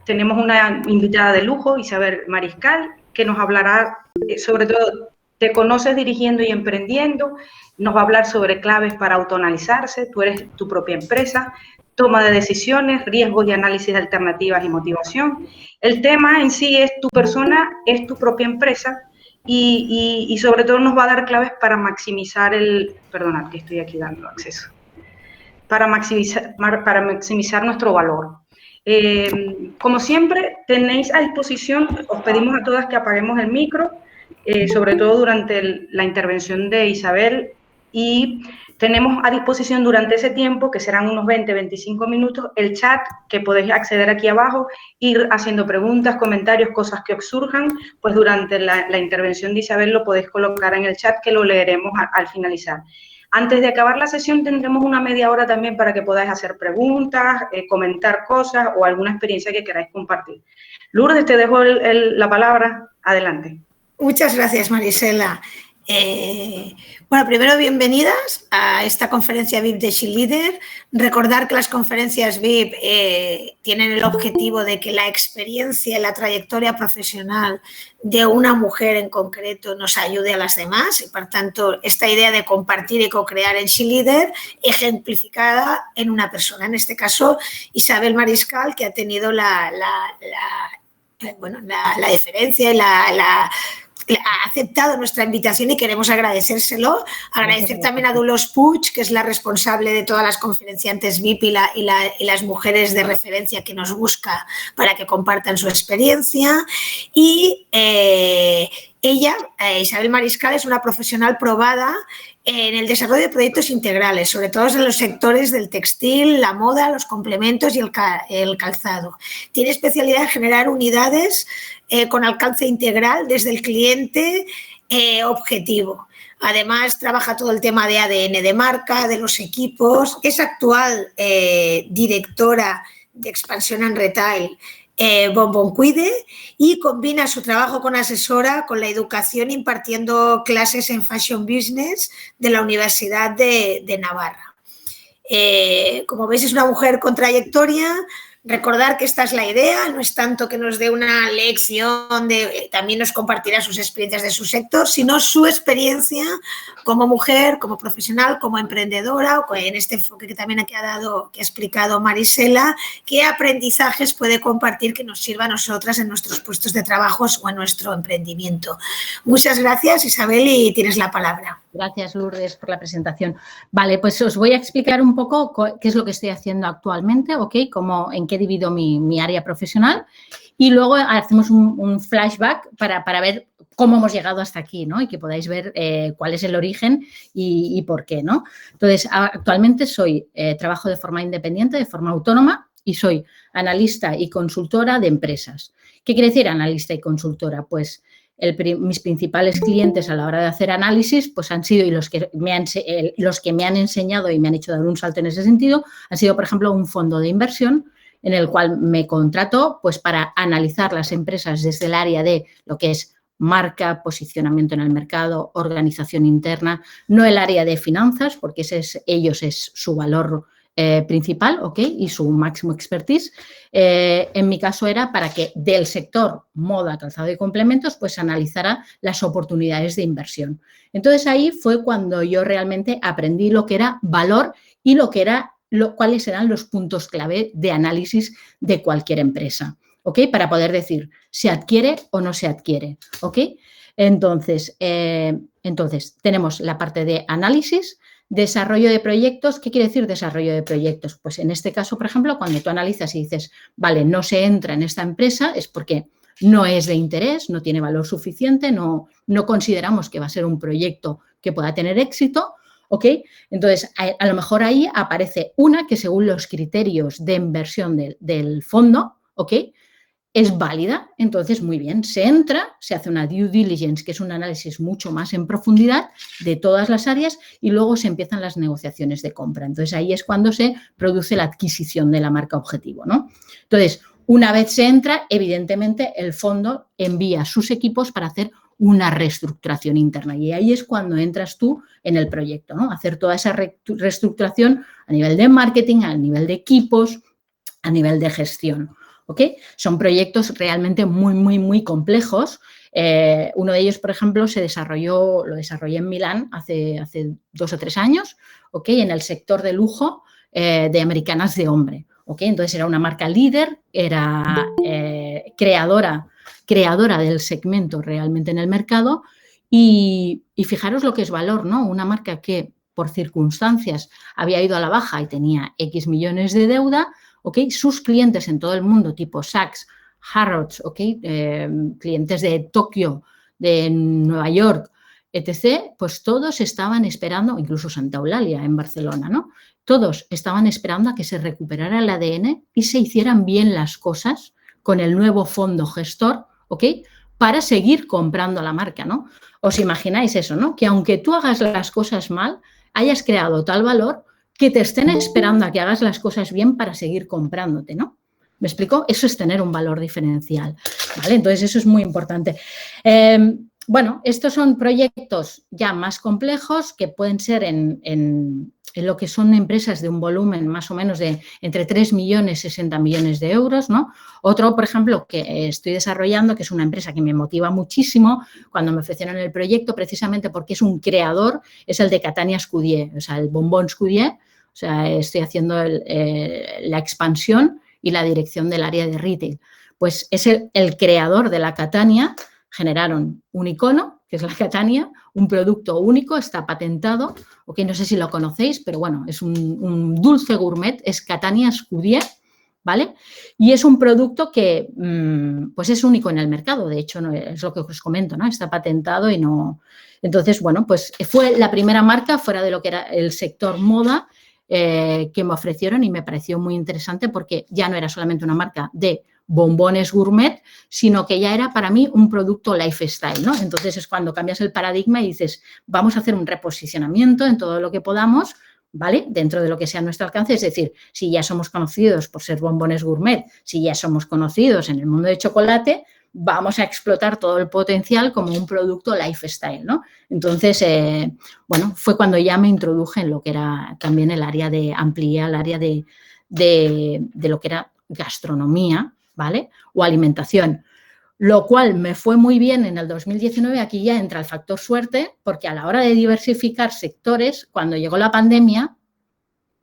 Tenemos una invitada de lujo, Isabel Mariscal, que nos hablará sobre todo, te conoces dirigiendo y emprendiendo, nos va a hablar sobre claves para autoanalizarse, tú eres tu propia empresa, toma de decisiones, riesgos y análisis de alternativas y motivación. El tema en sí es tu persona, es tu propia empresa y sobre todo nos va a dar claves para maximizar perdonad que estoy aquí dando acceso, para maximizar nuestro valor. Como siempre, tenéis a disposición, os pedimos a todas que apaguemos el micro, sobre todo durante la intervención de Isabel, y tenemos a disposición durante ese tiempo, que serán unos 20-25 minutos, el chat, que podéis acceder aquí abajo, ir haciendo preguntas, comentarios, cosas que os surjan, pues durante la intervención de Isabel lo podéis colocar en el chat, que lo leeremos al finalizar. Antes de acabar la sesión tendremos una media hora también para que podáis hacer preguntas, comentar cosas o alguna experiencia que queráis compartir. Lourdes, te dejo la palabra. Adelante. Muchas gracias, Marisela. Bueno, primero, bienvenidas a esta conferencia VIP de She Leader. Recordar que las conferencias VIP tienen el objetivo de que la experiencia y la trayectoria profesional de una mujer en concreto nos ayude a las demás y, por tanto, esta idea de compartir y co-crear en She Leader ejemplificada en una persona, en este caso Isabel Mariscal, que ha tenido la deferencia y ha aceptado nuestra invitación y queremos agradecérselo. Agradecer también a Dolors Puig, que es la responsable de todas las conferenciantes VIP y las mujeres de referencia que nos busca para que compartan su experiencia. Y ella, Isabel Mariscal, es una profesional probada en el desarrollo de proyectos integrales, sobre todo en los sectores del textil, la moda, los complementos y el calzado. Tiene especialidad en generar unidades con alcance integral desde el cliente objetivo. Además, trabaja todo el tema de ADN de marca, de los equipos. Es actual directora de Expansión en Retail Bon Cuide y combina su trabajo con asesora con la educación impartiendo clases en Fashion Business de la Universidad de Navarra. Como veis, es una mujer con trayectoria. Recordar que esta es la idea, no es tanto que nos dé una lección, también nos compartirá sus experiencias de su sector, sino su experiencia como mujer, como profesional, como emprendedora, o en este enfoque que también que ha explicado Marisela, qué aprendizajes puede compartir que nos sirva a nosotras en nuestros puestos de trabajo o en nuestro emprendimiento. Muchas gracias, Isabel, y tienes la palabra. Gracias, Lourdes, por la presentación. Vale, pues os voy a explicar un poco qué es lo que estoy haciendo actualmente, ¿ok? En qué divido mi área profesional y luego hacemos un flashback para ver cómo hemos llegado hasta aquí, ¿no? Y que podáis ver cuál es el origen y por qué, ¿no? Entonces, actualmente trabajo de forma independiente, de forma autónoma y soy analista y consultora de empresas. ¿Qué quiere decir analista y consultora? Pues mis principales clientes a la hora de hacer análisis pues han sido, y los que me han enseñado y me han hecho dar un salto en ese sentido, han sido, por ejemplo, un fondo de inversión en el cual me contrató pues, para analizar las empresas desde el área de lo que es marca, posicionamiento en el mercado, organización interna, no el área de finanzas, porque ellos es su valor principal, ¿ok? Y su máximo expertise. En mi caso era para que del sector moda, calzado y complementos, pues analizara las oportunidades de inversión. Entonces, ahí fue cuando yo realmente aprendí lo que era valor y cuáles eran los puntos clave de análisis de cualquier empresa, ¿ok? Para poder decir, ¿se adquiere o no se adquiere? ¿Ok? Entonces, tenemos la parte de análisis. Desarrollo de proyectos, ¿qué quiere decir desarrollo de proyectos? Pues en este caso, por ejemplo, cuando tú analizas y dices, vale, no se entra en esta empresa, es porque no es de interés, no tiene valor suficiente, no consideramos que va a ser un proyecto que pueda tener éxito, ¿ok? Entonces, a lo mejor ahí aparece una que según los criterios de inversión del fondo, ¿ok?, es válida, entonces muy bien, se entra, se hace una due diligence, que es un análisis mucho más en profundidad de todas las áreas y luego se empiezan las negociaciones de compra. Entonces ahí es cuando se produce la adquisición de la marca objetivo, ¿no? Entonces, una vez se entra, evidentemente el fondo envía sus equipos para hacer una reestructuración interna y ahí es cuando entras tú en el proyecto, ¿no? Hacer toda esa reestructuración a nivel de marketing, a nivel de equipos, a nivel de gestión. ¿ok? Son proyectos realmente muy, muy, muy complejos. Uno de ellos, por ejemplo, lo desarrollé en Milán hace 2 o 3 años, ¿ok? En el sector de lujo de americanas de hombre, ¿ok? Entonces era una marca líder, era creadora del segmento realmente en el mercado y fijaros lo que es valor, ¿no? Una marca que por circunstancias había ido a la baja y tenía X millones de deuda, ¿ok? Sus clientes en todo el mundo, tipo Saks, Harrods, ¿ok? Clientes de Tokio, de Nueva York, etc., pues todos estaban esperando, incluso Santa Eulalia en Barcelona, ¿no? Todos estaban esperando a que se recuperara el ADN y se hicieran bien las cosas con el nuevo fondo gestor, ¿ok? Para seguir comprando la marca, ¿no? Os imagináis eso, ¿no? Que aunque tú hagas las cosas mal, hayas creado tal valor que te estén esperando a que hagas las cosas bien para seguir comprándote, ¿no? ¿Me explico? Eso es tener un valor diferencial, ¿vale? Entonces, eso es muy importante. Bueno, estos son proyectos ya más complejos que pueden ser en lo que son empresas de un volumen más o menos de entre 3 millones y 60 millones de euros, ¿no? Otro, por ejemplo, que estoy desarrollando, que es una empresa que me motiva muchísimo cuando me ofrecieron el proyecto, precisamente porque es un creador, es el de Catania Scudier, o sea, el bombón Scudier. O sea, estoy haciendo la expansión y la dirección del área de retail. Pues es el creador de la Catania. Generaron un icono, que es la Catania, un producto único, está patentado, ok, no sé si lo conocéis, pero bueno, es un dulce gourmet, es Catania Scudier, ¿vale? Y es un producto que pues es único en el mercado, de hecho, no, es lo que os comento, ¿no? Está patentado y no... Entonces, bueno, pues fue la primera marca fuera de lo que era el sector moda que me ofrecieron y me pareció muy interesante porque ya no era solamente una marca de bombones gourmet, sino que ya era para mí un producto lifestyle, ¿no? Entonces es cuando cambias el paradigma y dices, vamos a hacer un reposicionamiento en todo lo que podamos, ¿vale? Dentro de lo que sea a nuestro alcance, es decir, si ya somos conocidos por ser bombones gourmet, si ya somos conocidos en el mundo de chocolate, vamos a explotar todo el potencial como un producto lifestyle, ¿no? Entonces, bueno, fue cuando ya me introduje en lo que era también el área de, amplié el área de lo que era gastronomía, ¿vale? O alimentación, lo cual me fue muy bien en el 2019. Aquí ya entra el factor suerte, porque a la hora de diversificar sectores, cuando llegó la pandemia,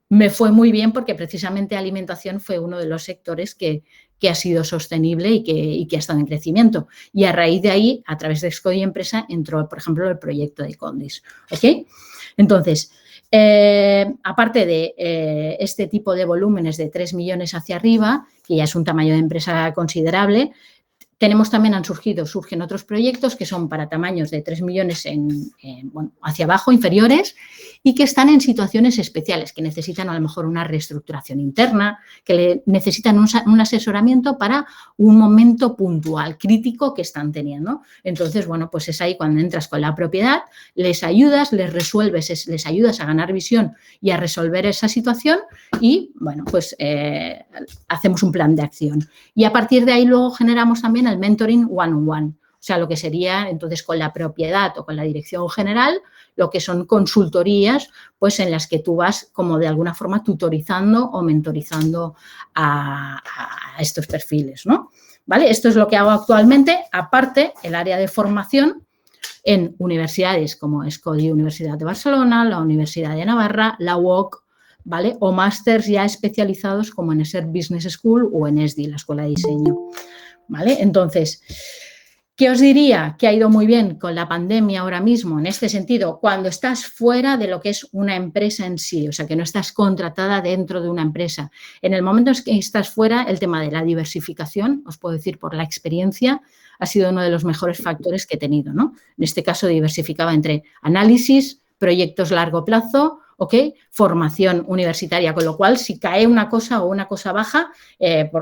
me fue muy bien porque precisamente alimentación fue uno de los sectores que ha sido sostenible y que ha estado en crecimiento. Y a raíz de ahí, a través de Scodi Empresa, entró, por ejemplo, el proyecto de Condis, ¿ok? Entonces, aparte de este tipo de volúmenes de 3 millones hacia arriba, que ya es un tamaño de empresa considerable, tenemos también, surgen otros proyectos que son para tamaños de 3 millones bueno, hacia abajo, inferiores, y que están en situaciones especiales, que necesitan a lo mejor una reestructuración interna, que necesitan un asesoramiento para un momento puntual, crítico que están teniendo. Entonces, bueno, pues es ahí cuando entras con la propiedad, les ayudas, les resuelves, les ayudas a ganar visión y a resolver esa situación y, bueno, pues hacemos un plan de acción. Y a partir de ahí luego generamos también el mentoring one-on-one, o sea, lo que sería entonces con la propiedad o con la dirección general, lo que son consultorías, pues en las que tú vas como de alguna forma tutorizando o mentorizando a estos perfiles, ¿no? ¿Vale? Esto es lo que hago actualmente, aparte el área de formación en universidades como Scodi Universidad de Barcelona, la Universidad de Navarra, la UOC, ¿vale? O másters ya especializados como en SER Business School o en ESDI, la Escuela de Diseño, ¿vale? Entonces, ¿qué os diría? Que ha ido muy bien con la pandemia ahora mismo, en este sentido, cuando estás fuera de lo que es una empresa en sí, o sea, que no estás contratada dentro de una empresa. En el momento en que estás fuera, el tema de la diversificación, os puedo decir por la experiencia, ha sido uno de los mejores factores que he tenido, ¿no? En este caso, diversificaba entre análisis, proyectos a largo plazo, ¿ok? Formación universitaria, con lo cual, si cae una cosa o una cosa baja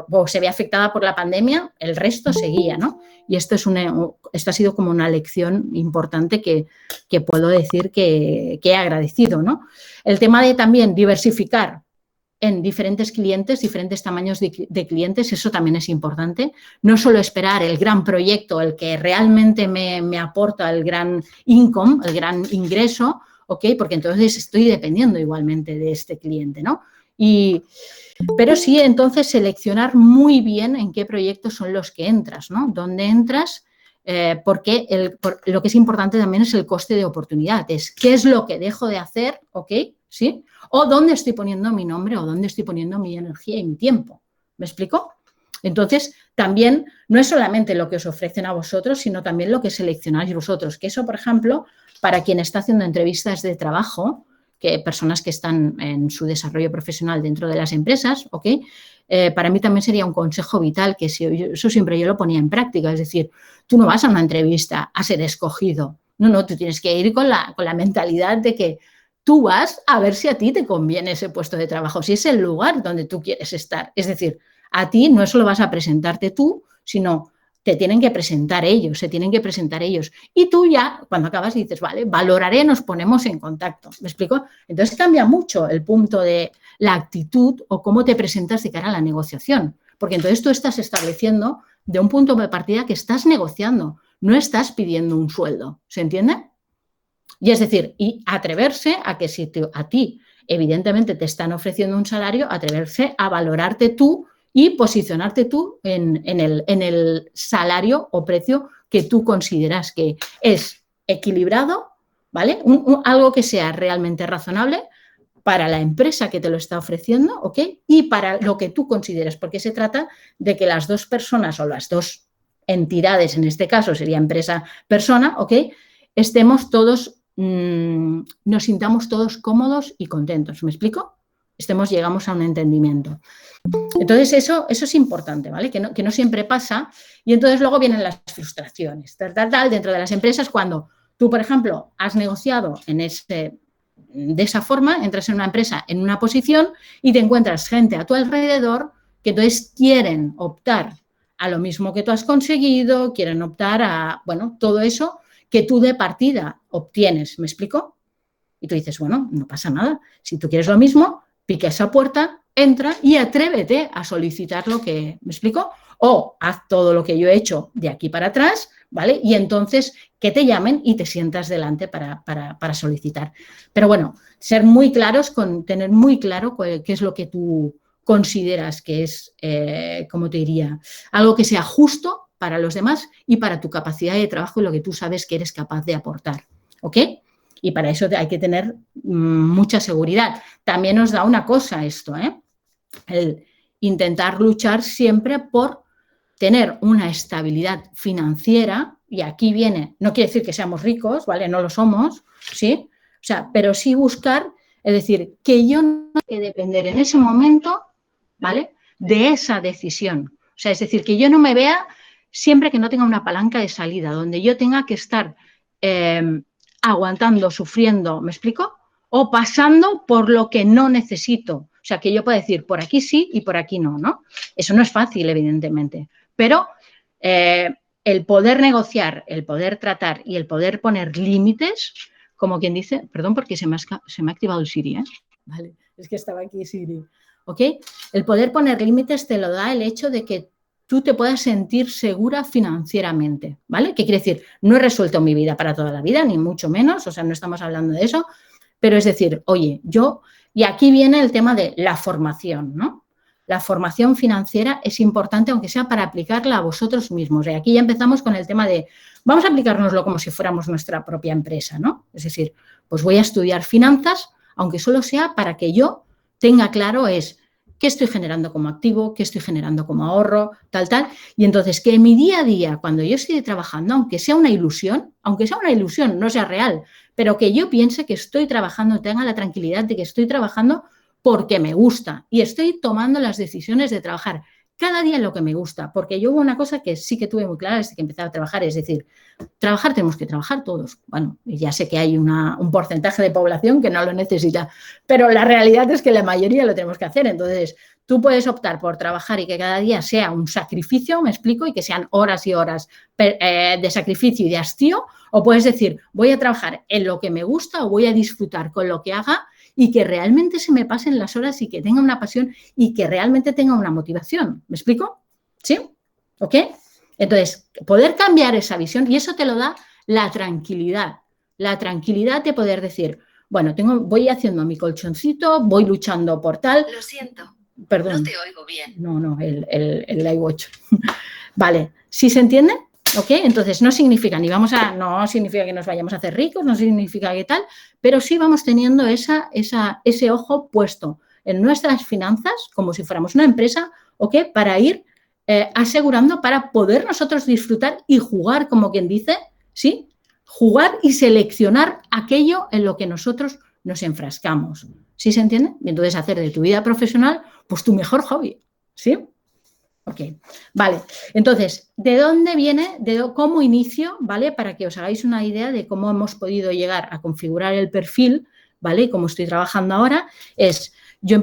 o se ve afectada por la pandemia, el resto seguía, ¿no? Y esto ha sido como una lección importante que puedo decir que he agradecido, ¿no? El tema de también diversificar en diferentes clientes, diferentes tamaños de clientes, eso también es importante. No solo esperar el gran proyecto, el que realmente me aporta el gran income, el gran ingreso, ¿ok? Porque entonces estoy dependiendo igualmente de este cliente, ¿no? Pero sí, entonces, seleccionar muy bien en qué proyectos son los que entras, ¿no? Dónde entras, porque lo que es importante también es el coste de oportunidad, es qué es lo que dejo de hacer, ¿ok? ¿Sí? O dónde estoy poniendo mi nombre o dónde estoy poniendo mi energía y mi tiempo. ¿Me explico? Entonces, también no es solamente lo que os ofrecen a vosotros, sino también lo que seleccionáis vosotros. Que eso, por ejemplo, para quien está haciendo entrevistas de trabajo, que personas que están en su desarrollo profesional dentro de las empresas, ¿ok? Para mí también sería un consejo vital que eso siempre yo lo ponía en práctica. Es decir, tú no vas a una entrevista a ser escogido. No, tú tienes que ir con la mentalidad de que tú vas a ver si a ti te conviene ese puesto de trabajo, si es el lugar donde tú quieres estar. Es decir, a ti no solo vas a presentarte tú, sino te tienen que presentar ellos, se tienen que presentar ellos. Y tú ya, cuando acabas, dices, vale, valoraré, nos ponemos en contacto. ¿Me explico? Entonces cambia mucho el punto de la actitud o cómo te presentas de cara a la negociación. Porque entonces tú estás estableciendo de un punto de partida que estás negociando, no estás pidiendo un sueldo. ¿Se entiende? Y es decir, y atreverse a que si a ti, evidentemente, te están ofreciendo un salario, atreverse a valorarte tú y posicionarte tú en el salario o precio que tú consideras que es equilibrado, ¿vale? Algo que sea realmente razonable para la empresa que te lo está ofreciendo, ¿ok? Y para lo que tú consideres, porque se trata de que las dos personas o las dos entidades, en este caso sería empresa-persona, ¿ok? Estemos todos, nos sintamos todos cómodos y contentos. ¿Me explico? Llegamos a un entendimiento. Entonces, eso es importante, ¿vale? Que no siempre pasa. Y entonces luego vienen las frustraciones, dentro de las empresas, cuando tú, por ejemplo, has negociado de esa forma, entras en una empresa en una posición y te encuentras gente a tu alrededor que entonces quieren optar a lo mismo que tú has conseguido, quieren optar a, bueno, todo eso que tú de partida obtienes. ¿Me explico? Y tú dices, bueno, no pasa nada. Si tú quieres lo mismo, pica esa puerta, entra y atrévete a solicitar lo que, ¿me explico? O haz todo lo que yo he hecho de aquí para atrás, ¿vale? Y entonces que te llamen y te sientas delante para solicitar. Pero bueno, ser muy claros, tener muy claro qué es lo que tú consideras que es, ¿cómo te diría? Algo que sea justo para los demás y para tu capacidad de trabajo y lo que tú sabes que eres capaz de aportar, ¿ok? Y para eso hay que tener mucha seguridad. También nos da una cosa esto, el intentar luchar siempre por tener una estabilidad financiera, y aquí viene, no quiere decir que seamos ricos, ¿vale? No lo somos, ¿sí? O sea, pero sí buscar, es decir, que yo no tenga que depender en ese momento, ¿vale? De esa decisión. O sea, es decir, que yo no me vea siempre que no tenga una palanca de salida, donde yo tenga que estar aguantando, sufriendo, ¿me explico? O pasando por lo que no necesito. O sea, que yo pueda decir, por aquí sí y por aquí no, ¿no? Eso no es fácil, evidentemente. Pero el poder negociar, el poder tratar y el poder poner límites, como quien dice, perdón porque se me ha activado el Siri, ¿eh? Vale, es que estaba aquí Siri. ¿Ok? El poder poner límites te lo da el hecho de que tú te puedas sentir segura financieramente, ¿vale? ¿Qué quiere decir? No he resuelto mi vida para toda la vida, ni mucho menos, o sea, no estamos hablando de eso, pero es decir, oye, y aquí viene el tema de la formación, ¿no? La formación financiera es importante, aunque sea para aplicarla a vosotros mismos. Y aquí ya empezamos con el tema de, vamos a aplicárnoslo como si fuéramos nuestra propia empresa, ¿no? Es decir, pues voy a estudiar finanzas, aunque solo sea para que yo tenga claro qué estoy generando como activo, qué estoy generando como ahorro, tal. Y entonces que en mi día a día, cuando yo estoy trabajando, aunque sea una ilusión, no sea real, pero que yo piense que estoy trabajando, tenga la tranquilidad de que estoy trabajando porque me gusta y estoy tomando las decisiones de trabajar cada día en lo que me gusta, porque yo hubo una cosa que sí que tuve muy clara desde que empecé a trabajar, es decir, trabajar tenemos que trabajar todos. Bueno, ya sé que hay un porcentaje de población que no lo necesita, pero la realidad es que la mayoría lo tenemos que hacer. Entonces, tú puedes optar por trabajar y que cada día sea un sacrificio, me explico, y que sean horas y horas de sacrificio y de hastío, o puedes decir, voy a trabajar en lo que me gusta o voy a disfrutar con lo que haga y que realmente se me pasen las horas y que tenga una pasión y que realmente tenga una motivación. ¿Me explico? ¿Sí? ¿Ok? Entonces, poder cambiar esa visión, y eso te lo da la tranquilidad de poder decir, Bueno, voy haciendo mi colchoncito, voy luchando por tal. Lo siento. Perdón. No te oigo bien. No, el iWatch. Vale, ¿sí se entiende? ¿Ok? Entonces no significa no significa que nos vayamos a hacer ricos, no significa que tal, pero sí vamos teniendo ese ojo puesto en nuestras finanzas como si fuéramos una empresa, ¿ok? Para ir asegurando, para poder nosotros disfrutar y jugar, como quien dice, ¿sí? Jugar y seleccionar aquello en lo que nosotros nos enfrascamos. ¿Sí se entiende? Y entonces hacer de tu vida profesional, pues tu mejor hobby, ¿sí? Ok, vale. Entonces, ¿de dónde viene, cómo inicio, ¿vale? Para que os hagáis una idea de cómo hemos podido llegar a configurar el perfil, ¿vale? Y cómo estoy trabajando ahora, yo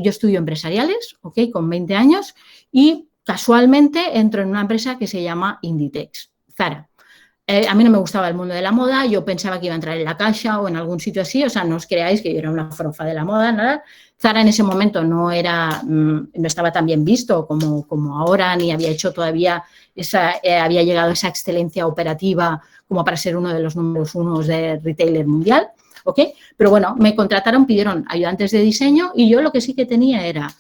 estudio empresariales, ¿ok? Con 20 años y casualmente entro en una empresa que se llama Inditex, Zara. A mí no me gustaba el mundo de la moda, yo pensaba que iba a entrar en la Caixa o en algún sitio así, o sea, no os creáis que yo era una frofa de la moda, nada. Zara en ese momento no estaba tan bien visto como ahora, ni había hecho todavía había llegado a esa excelencia operativa como para ser uno de los números uno de retailer mundial, ¿ok? Pero bueno, me contrataron, pidieron ayudantes de diseño y yo lo que sí que tenía era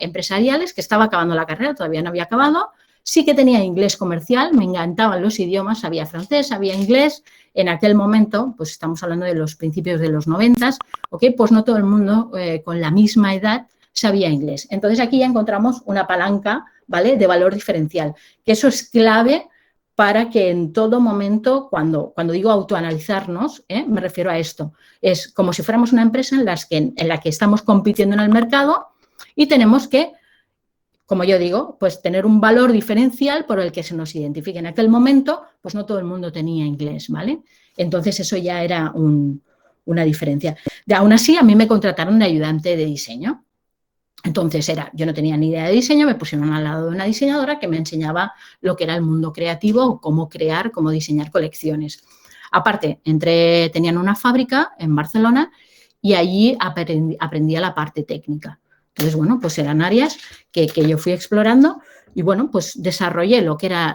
empresariales, que estaba acabando la carrera, todavía no había acabado. Sí que tenía inglés comercial, me encantaban los idiomas, sabía francés, sabía inglés. En aquel momento, pues estamos hablando de los principios de los 90, ¿ok? Pues no todo el mundo con la misma edad sabía inglés. Entonces aquí ya encontramos una palanca, ¿vale? De valor diferencial, que eso es clave para que en todo momento, cuando digo autoanalizarnos, me refiero a esto, es como si fuéramos una empresa en la que estamos compitiendo en el mercado y tenemos que, como yo digo, pues tener un valor diferencial por el que se nos identifique. En aquel momento, pues no todo el mundo tenía inglés, ¿vale? Entonces eso ya era una diferencia. Aún así, a mí me contrataron de ayudante de diseño. Entonces yo no tenía ni idea de diseño, me pusieron al lado de una diseñadora que me enseñaba lo que era el mundo creativo, cómo crear, cómo diseñar colecciones. Aparte, tenían una fábrica en Barcelona y allí aprendía la parte técnica. Entonces, bueno, pues eran áreas que yo fui explorando y, bueno, pues desarrollé lo que era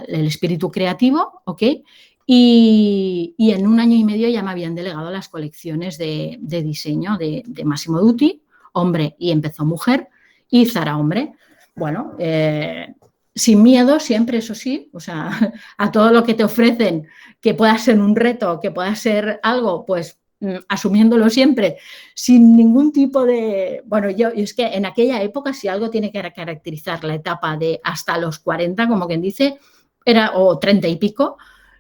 el espíritu creativo, ¿ok? Y en 1 año y medio ya me habían delegado las colecciones de diseño de Massimo Dutti, hombre, y empezó mujer, y Zara hombre. Bueno, sin miedo siempre, eso sí, o sea, a todo lo que te ofrecen, que pueda ser un reto, que pueda ser algo, pues asumiéndolo siempre, sin ningún tipo de... Bueno, yo es que en aquella época, si algo tiene que caracterizar la etapa de hasta los 40, como quien dice, o 30 y pico,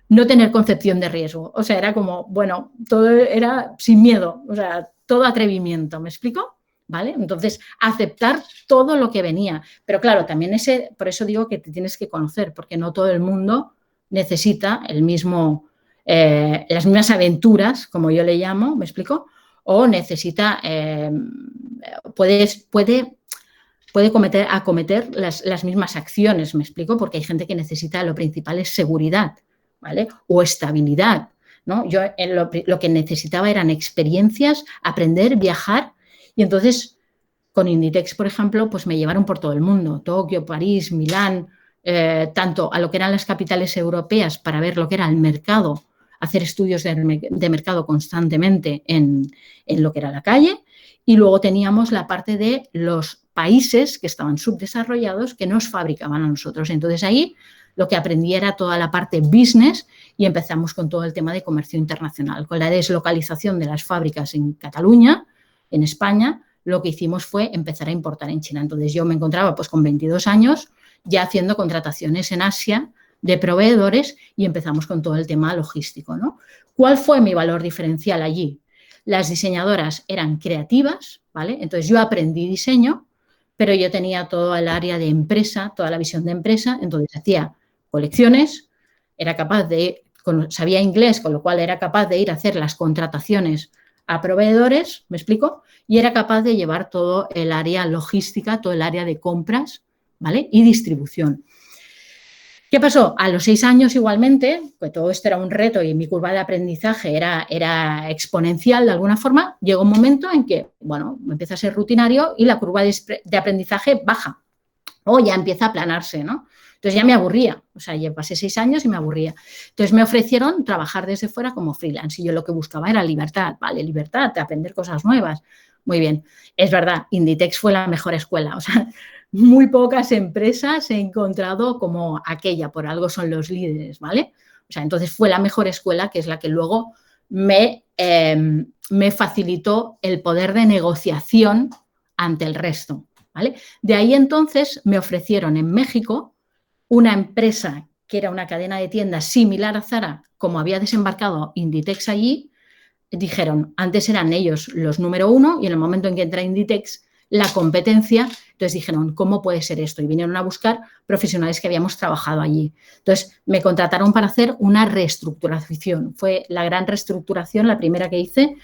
no tener concepción de riesgo. O sea, era como, bueno, todo era sin miedo, o sea, todo atrevimiento, ¿me explico? ¿Vale? Entonces, aceptar todo lo que venía. Pero claro, también por eso digo que te tienes que conocer, porque no todo el mundo necesita las mismas aventuras, como yo le llamo, ¿me explico? O necesita, puede acometer las mismas acciones, ¿me explico? Porque hay gente que necesita, lo principal es seguridad, ¿vale? O estabilidad, ¿no? Yo lo que necesitaba eran experiencias, aprender, viajar, y entonces con Inditex, por ejemplo, pues me llevaron por todo el mundo, Tokio, París, Milán, tanto a lo que eran las capitales europeas para ver lo que era el mercado, hacer estudios de mercado constantemente en lo que era la calle, y luego teníamos la parte de los países que estaban subdesarrollados que nos fabricaban a nosotros. Entonces ahí lo que aprendí era toda la parte business y empezamos con todo el tema de comercio internacional. Con la deslocalización de las fábricas en Cataluña, en España, lo que hicimos fue empezar a importar en China. Entonces yo me encontraba pues con 22 años ya haciendo contrataciones en Asia de proveedores y empezamos con todo el tema logístico, ¿no? ¿Cuál fue mi valor diferencial allí? Las diseñadoras eran creativas, ¿vale? Entonces yo aprendí diseño, pero yo tenía todo el área de empresa, toda la visión de empresa, entonces hacía colecciones, sabía inglés, con lo cual era capaz de ir a hacer las contrataciones a proveedores, ¿me explico? Y era capaz de llevar todo el área logística, todo el área de compras, ¿vale? Y distribución. ¿Qué pasó? A los 6 años igualmente, pues todo esto era un reto y mi curva de aprendizaje era exponencial de alguna forma, llegó un momento en que, bueno, empieza a ser rutinario y la curva de aprendizaje baja o ya empieza a aplanarse, ¿no? Entonces ya me aburría, o sea, ya pasé 6 años y me aburría. Entonces me ofrecieron trabajar desde fuera como freelance y yo lo que buscaba era libertad, ¿vale? Libertad de aprender cosas nuevas. Muy bien, es verdad, Inditex fue la mejor escuela, o sea, muy pocas empresas he encontrado como aquella, por algo son los líderes, ¿vale? O sea, entonces fue la mejor escuela, que es la que luego me facilitó el poder de negociación ante el resto, ¿vale? De ahí entonces me ofrecieron en México una empresa que era una cadena de tiendas similar a Zara, como había desembarcado Inditex allí, dijeron, antes eran ellos los número 1 y en el momento en que entra Inditex, la competencia, entonces dijeron, ¿cómo puede ser esto? Y vinieron a buscar profesionales que habíamos trabajado allí. Entonces me contrataron para hacer una reestructuración. Fue la gran reestructuración, la primera que hice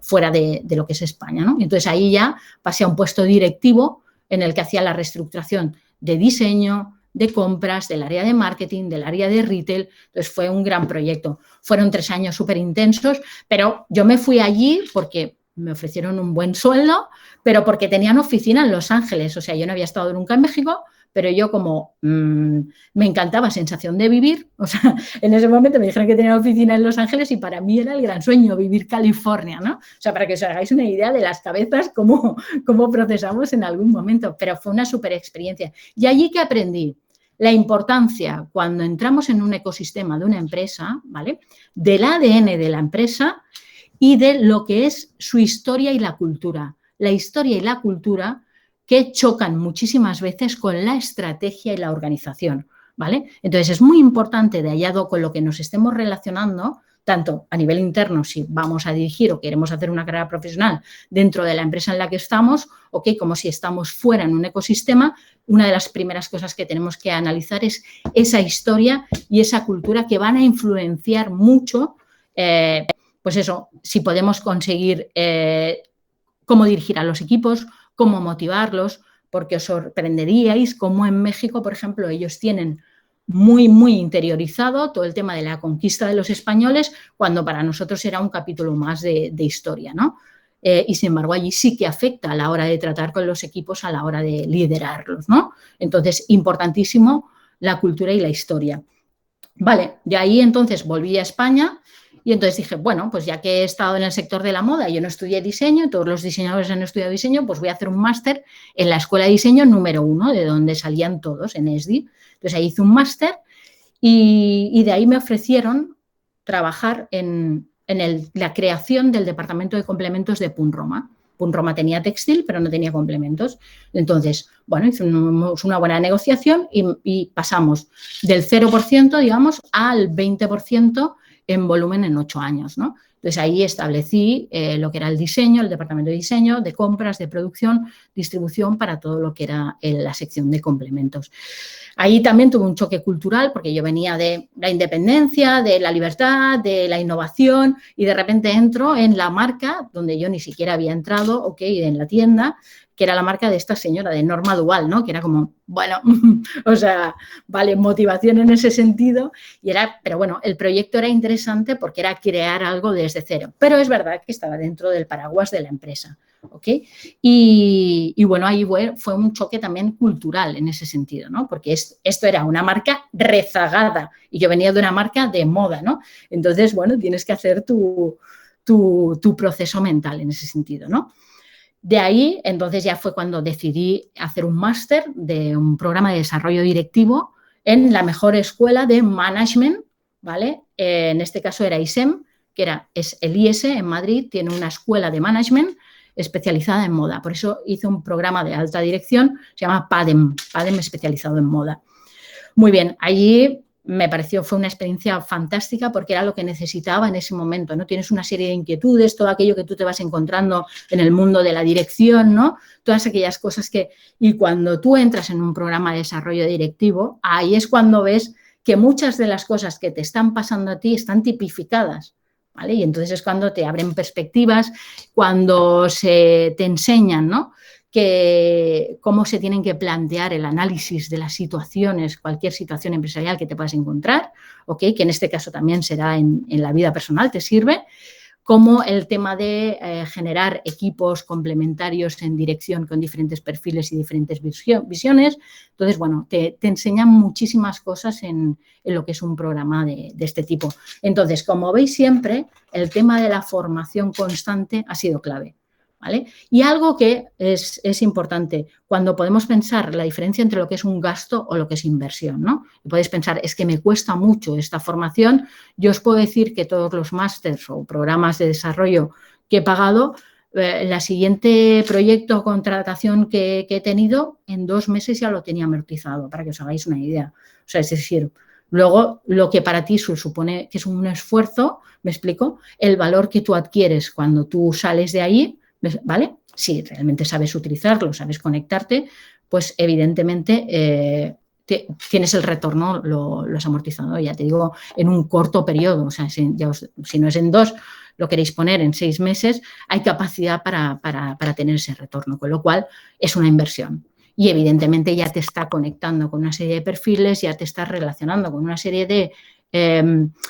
fuera de lo que es España, ¿no? Entonces ahí ya pasé a un puesto directivo en el que hacía la reestructuración de diseño, de compras, del área de marketing, del área de retail. Entonces fue un gran proyecto. Fueron 3 años súper intensos, pero yo me fui allí porque me ofrecieron un buen sueldo, pero porque tenían oficina en Los Ángeles. O sea, yo no había estado nunca en México, pero yo como me encantaba sensación de vivir, o sea, en ese momento me dijeron que tenía oficina en Los Ángeles y para mí era el gran sueño vivir California, ¿no? O sea, para que os hagáis una idea de las cabezas, cómo procesamos en algún momento, pero fue una súper experiencia. ¿Y allí qué aprendí? La importancia, cuando entramos en un ecosistema de una empresa, ¿vale? Del ADN de la empresa y de lo que es su historia y la cultura. La historia y la cultura que chocan muchísimas veces con la estrategia y la organización, ¿vale? Entonces, es muy importante, de allá con lo que nos estemos relacionando, tanto a nivel interno, si vamos a dirigir o queremos hacer una carrera profesional dentro de la empresa en la que estamos, ¿ok? Como si estamos fuera en un ecosistema, una de las primeras cosas que tenemos que analizar es esa historia y esa cultura que van a influenciar mucho, pues eso, si podemos conseguir cómo dirigir a los equipos, cómo motivarlos, porque os sorprenderíais cómo en México, por ejemplo, ellos tienen muy, muy interiorizado todo el tema de la conquista de los españoles, cuando para nosotros era un capítulo más de historia, ¿no? Y sin embargo, allí sí que afecta a la hora de tratar con los equipos, a la hora de liderarlos, ¿no? Entonces, importantísimo la cultura y la historia. Vale, de ahí entonces volví a España y entonces dije, bueno, pues ya que he estado en el sector de la moda, yo no estudié diseño, todos los diseñadores han estudiado diseño, pues voy a hacer un máster en la Escuela de Diseño número 1, de donde salían todos, en ESDI. Entonces ahí hice un máster y de ahí me ofrecieron trabajar en la creación del departamento de complementos de Punt Roma. Punt Roma tenía textil, pero no tenía complementos. Entonces, bueno, hicimos una buena negociación y pasamos del 0%, digamos, al 20% en volumen en 8 años, ¿no? Entonces, ahí establecí lo que era el diseño, el departamento de diseño, de compras, de producción, distribución para todo lo que era la sección de complementos. Ahí también tuve un choque cultural porque yo venía de la independencia, de la libertad, de la innovación y de repente entro en la marca donde yo ni siquiera había entrado, ok, en la tienda, que era la marca de esta señora, de Norma Dual, ¿no? Que era como, bueno, o sea, vale, motivación en ese sentido. Pero bueno, el proyecto era interesante porque era crear algo desde cero. Pero es verdad que estaba dentro del paraguas de la empresa, ¿ok? Y bueno, ahí fue un choque también cultural en ese sentido, ¿no? Porque esto era una marca rezagada y yo venía de una marca de moda, ¿no? Entonces, bueno, tienes que hacer tu proceso mental en ese sentido, ¿no? De ahí, entonces, ya fue cuando decidí hacer un máster de un programa de desarrollo directivo en la mejor escuela de management, ¿vale? En este caso era ISEM, que es el IES en Madrid, tiene una escuela de management especializada en moda. Por eso hice un programa de alta dirección, se llama PADEM especializado en moda. Muy bien, allí me pareció, fue una experiencia fantástica porque era lo que necesitaba en ese momento, ¿no? Tienes una serie de inquietudes, todo aquello que tú te vas encontrando en el mundo de la dirección, ¿no? Todas aquellas cosas y cuando tú entras en un programa de desarrollo directivo, ahí es cuando ves que muchas de las cosas que te están pasando a ti están tipificadas, ¿vale? Y entonces es cuando te abren perspectivas, cuando te enseñan, ¿no? Cómo se tienen que plantear el análisis de las situaciones, cualquier situación empresarial que te puedas encontrar, ¿ok? Que en este caso también será en la vida personal, te sirve. como el tema de generar equipos complementarios en dirección con diferentes perfiles y diferentes visiones. Entonces, bueno, te enseñan muchísimas cosas en lo que es un programa de este tipo. Entonces, como veis siempre, el tema de la formación constante ha sido clave, ¿vale? Y algo que es importante, cuando podemos pensar la diferencia entre lo que es un gasto o lo que es inversión, ¿no? Y podéis pensar, es que me cuesta mucho esta formación. Yo os puedo decir que todos los másters o programas de desarrollo que he pagado, el siguiente proyecto o contratación que he tenido, en 2 meses ya lo tenía amortizado, para que os hagáis una idea. O sea, es decir, luego lo que para ti supone que es un esfuerzo, ¿me explico? El valor que tú adquieres cuando tú sales de ahí, ¿vale? Si realmente sabes utilizarlo, sabes conectarte, pues evidentemente tienes el retorno, lo has amortizado, ya te digo, en un corto periodo. O sea, si no es en 2, lo queréis poner en 6 meses, hay capacidad para tener ese retorno, con lo cual es una inversión. Y evidentemente ya te está conectando con una serie de perfiles, ya te estás relacionando con una serie de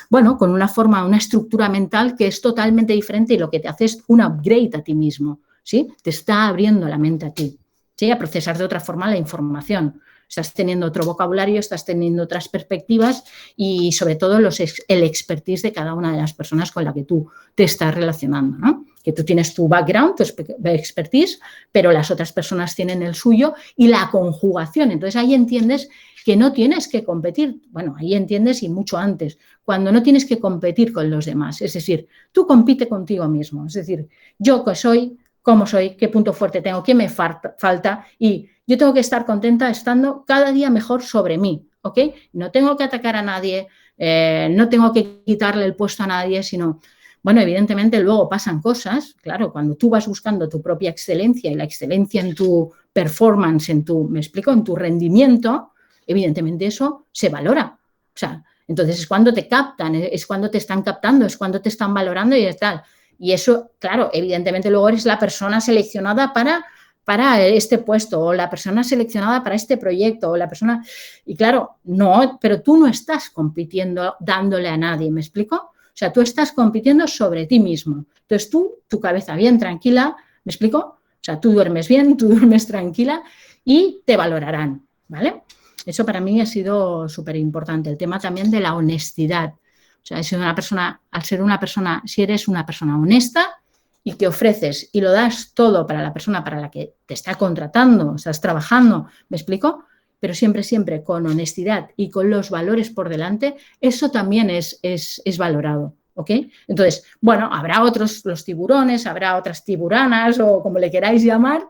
bueno, con una forma, una estructura mental que es totalmente diferente y lo que te hace es un upgrade a ti mismo, ¿sí? Te está abriendo la mente a ti, ¿sí? A procesar de otra forma la información. Estás teniendo otro vocabulario, estás teniendo otras perspectivas y sobre todo el expertise de cada una de las personas con la que tú te estás relacionando, ¿no? Que tú tienes tu background, tu expertise, pero las otras personas tienen el suyo y la conjugación. Entonces ahí entiendes que no tienes que competir, bueno, ahí entiendes y mucho antes, cuando no tienes que competir con los demás, es decir, tú compite contigo mismo, es decir, yo que soy, cómo soy, qué punto fuerte tengo, qué me falta y yo tengo que estar contenta estando cada día mejor sobre mí, ¿ok? No tengo que atacar a nadie, no tengo que quitarle el puesto a nadie, sino, bueno, evidentemente luego pasan cosas, claro, cuando tú vas buscando tu propia excelencia y la excelencia en tu performance, ¿me explico?, en tu rendimiento, evidentemente eso se valora. O sea, entonces es cuando te captan, es cuando te están captando, es cuando te están valorando y tal. Y eso, claro, evidentemente luego eres la persona seleccionada para este puesto o la persona seleccionada para este proyecto o la persona... Y claro, no, pero tú no estás compitiendo dándole a nadie, ¿me explico? O sea, tú estás compitiendo sobre ti mismo. Entonces tu cabeza bien tranquila, ¿me explico? O sea, tú duermes bien, tú duermes tranquila y te valorarán, ¿vale? Eso para mí ha sido súper importante. El tema también de la honestidad. O sea, si eres una persona honesta y que ofreces y lo das todo para la persona para la que te está contratando, estás trabajando, ¿me explico? Pero siempre, siempre con honestidad y con los valores por delante, eso también es valorado, ¿ok? Entonces, bueno, habrá otros, los tiburones, habrá otras tiburanas o como le queráis llamar,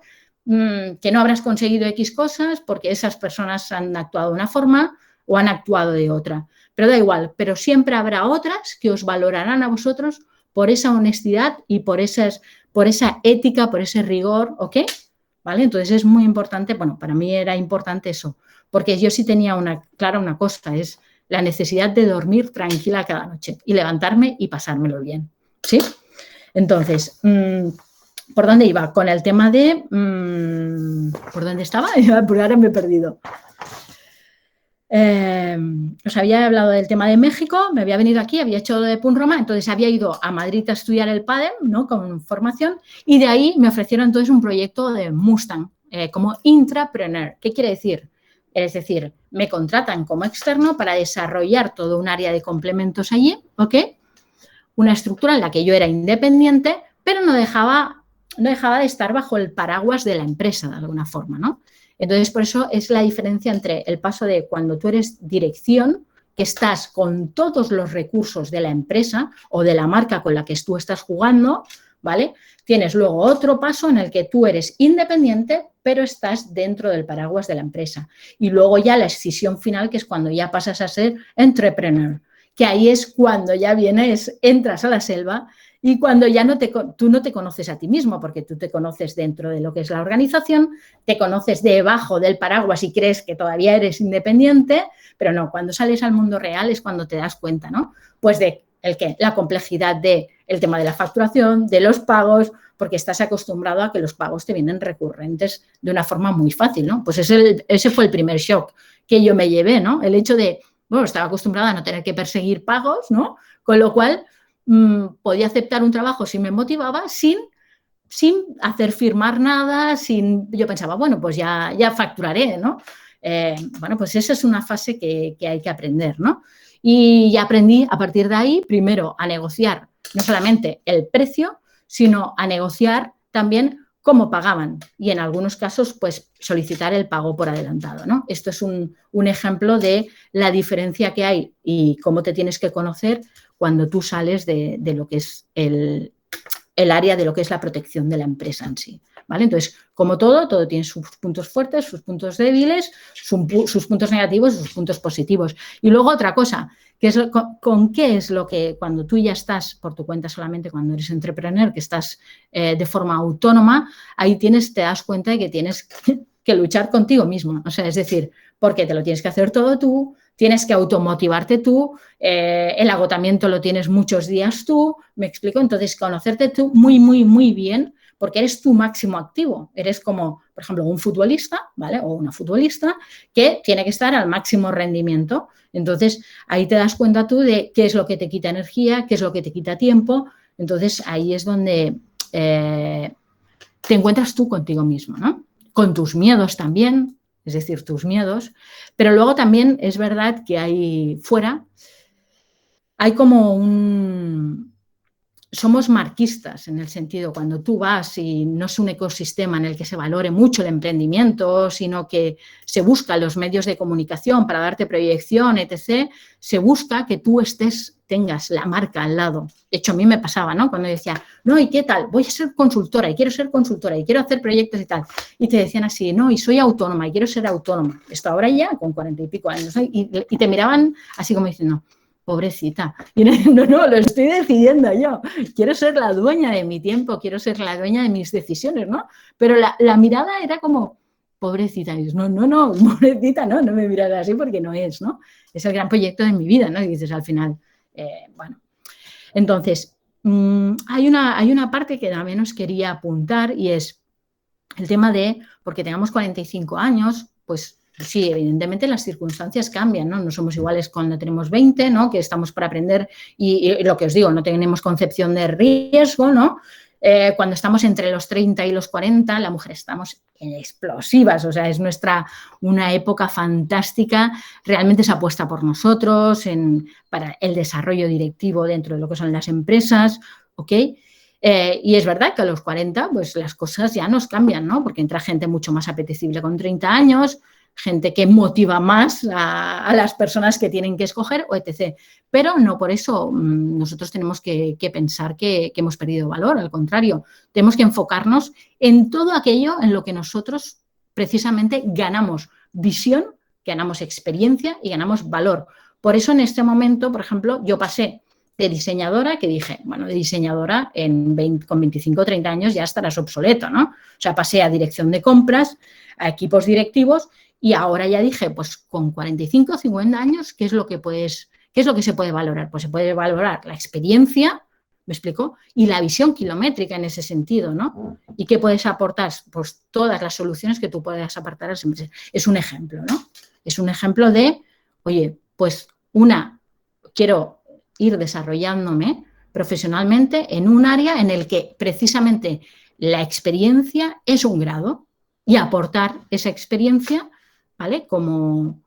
que no habrás conseguido X cosas porque esas personas han actuado de una forma o han actuado de otra. Pero da igual, pero siempre habrá otras que os valorarán a vosotros por esa honestidad y por esa ética, por ese rigor, ¿ok? ¿Vale? Entonces es muy importante, bueno, para mí era importante eso, porque yo sí tenía clara una cosa, es la necesidad de dormir tranquila cada noche y levantarme y pasármelo bien, ¿sí? Entonces... ¿por dónde iba? Con el tema de... ¿por dónde estaba? Porque ahora me he perdido. Os había hablado del tema de México, me había venido aquí, había hecho lo de Pun Roma, entonces había ido a Madrid a estudiar el pádel, ¿no? Con formación, y de ahí me ofrecieron entonces un proyecto de Mustang como intrapreneur. ¿Qué quiere decir? Es decir, me contratan como externo para desarrollar todo un área de complementos allí, ¿ok? Una estructura en la que yo era independiente, pero no dejaba de estar bajo el paraguas de la empresa, de alguna forma, ¿no? Entonces, por eso es la diferencia entre el paso de cuando tú eres dirección, que estás con todos los recursos de la empresa o de la marca con la que tú estás jugando, ¿vale? Tienes luego otro paso en el que tú eres independiente, pero estás dentro del paraguas de la empresa. Y luego ya la escisión final, que es cuando ya pasas a ser entrepreneur, que ahí es cuando ya entras a la selva y cuando ya tú no te conoces a ti mismo, porque tú te conoces dentro de lo que es la organización, te conoces debajo del paraguas y crees que todavía eres independiente, pero no, cuando sales al mundo real es cuando te das cuenta, ¿no? Pues de la complejidad del tema de la facturación, de los pagos, porque estás acostumbrado a que los pagos te vienen recurrentes de una forma muy fácil, ¿no? Pues ese fue el primer shock que yo me llevé, ¿no? El hecho de, bueno, estaba acostumbrada a no tener que perseguir pagos, ¿no? Con lo cual... podía aceptar un trabajo si me motivaba sin hacer firmar nada, yo pensaba, bueno, pues ya facturaré, ¿no? Bueno, pues esa es una fase que hay que aprender, ¿no? Y ya aprendí a partir de ahí, primero, a negociar no solamente el precio, sino a negociar también cómo pagaban y en algunos casos, pues, solicitar el pago por adelantado, ¿no? Esto es un ejemplo de la diferencia que hay y cómo te tienes que conocer cuando tú sales de lo que es el área de lo que es la protección de la empresa en sí, ¿vale? Entonces, como todo tiene sus puntos fuertes, sus puntos débiles, sus puntos negativos y sus puntos positivos. Y luego otra cosa, que es con qué es lo que cuando tú ya estás por tu cuenta solamente, cuando eres entrepreneur, que estás de forma autónoma, ahí te das cuenta de que tienes que luchar contigo mismo. O sea, es decir, porque te lo tienes que hacer todo tú, tienes que automotivarte tú, el agotamiento lo tienes muchos días tú, ¿me explico? Entonces, conocerte tú muy, muy, muy bien, porque eres tu máximo activo. Eres como, por ejemplo, un futbolista, ¿vale? O una futbolista que tiene que estar al máximo rendimiento. Entonces, ahí te das cuenta tú de qué es lo que te quita energía, qué es lo que te quita tiempo. Entonces, ahí es donde te encuentras tú contigo mismo, ¿no? Con tus miedos también, es decir, tus miedos, pero luego también es verdad que hay fuera, hay como somos marquistas en el sentido, cuando tú vas y no es un ecosistema en el que se valore mucho el emprendimiento, sino que se buscan los medios de comunicación para darte proyección, etc., se busca que tú tengas la marca al lado. De hecho, a mí me pasaba, ¿no? Cuando decía, no, ¿y qué tal? Voy a ser consultora y quiero ser consultora y quiero hacer proyectos y tal. Y te decían así, no, y soy autónoma y quiero ser autónoma. Esto ahora ya con 40 y pico años, ¿no? Y te miraban así como diciendo, pobrecita. Y no, lo estoy decidiendo yo. Quiero ser la dueña de mi tiempo, quiero ser la dueña de mis decisiones, ¿no? Pero la mirada era como, pobrecita. Y dices, no, pobrecita, no me miras así porque no es, ¿no? Es el gran proyecto de mi vida, ¿no? Y dices al final, bueno. Entonces, hay una parte que también os quería apuntar y es el tema de, porque tengamos 45 años, pues sí, evidentemente las circunstancias cambian, ¿no? No somos iguales cuando tenemos 20, ¿no? Que estamos para aprender y lo que os digo, no tenemos concepción de riesgo, ¿no? Cuando estamos entre los 30 y los 40, la mujer estamos explosivas, o sea, es una época fantástica, realmente se apuesta por nosotros para el desarrollo directivo dentro de lo que son las empresas, ¿ok? Y es verdad que a los 40, pues las cosas ya nos cambian, ¿no? Porque entra gente mucho más apetecible con 30 años, gente que motiva más a las personas que tienen que escoger, o etc. Pero no por eso nosotros tenemos que pensar que hemos perdido valor, al contrario, tenemos que enfocarnos en todo aquello en lo que nosotros precisamente ganamos visión, ganamos experiencia y ganamos valor. Por eso en este momento, por ejemplo, yo pasé de diseñadora, que dije, bueno, de diseñadora con 25 o 30 años ya estarás obsoleto, ¿no? O sea, pasé a dirección de compras, a equipos directivos y ahora ya dije, pues con 45 o 50 años, ¿qué es lo que se puede valorar? Pues se puede valorar la experiencia, ¿me explico? Y la visión kilométrica en ese sentido, ¿no? ¿Y qué puedes aportar? Pues todas las soluciones que tú puedas aportar a las empresas. Es un ejemplo, ¿no? Es un ejemplo de, oye, pues quiero ir desarrollándome profesionalmente en un área en el que precisamente la experiencia es un grado y aportar esa experiencia, ¿vale? Como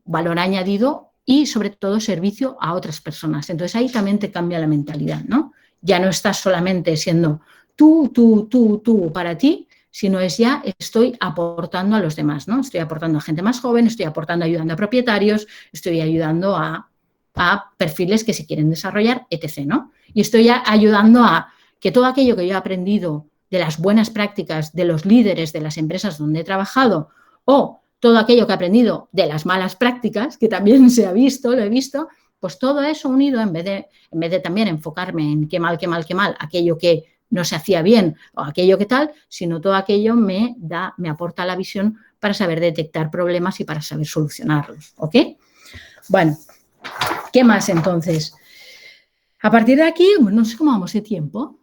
valor añadido y sobre todo servicio a otras personas. Entonces ahí también te cambia la mentalidad, ¿no? Ya no estás solamente siendo tú para ti, sino es ya estoy aportando a los demás, ¿no? Estoy aportando a gente más joven, estoy ayudando a propietarios, estoy ayudando a perfiles que se quieren desarrollar, etc., ¿no? Y estoy ayudando a que todo aquello que yo he aprendido de las buenas prácticas de los líderes de las empresas donde he trabajado o todo aquello que he aprendido de las malas prácticas, que también lo he visto, pues todo eso unido, en vez de también enfocarme en qué mal, aquello que no se hacía bien o aquello que tal, sino todo aquello me aporta la visión para saber detectar problemas y para saber solucionarlos, ¿ok? Bueno, ¿qué más entonces? A partir de aquí, no sé cómo vamos de tiempo.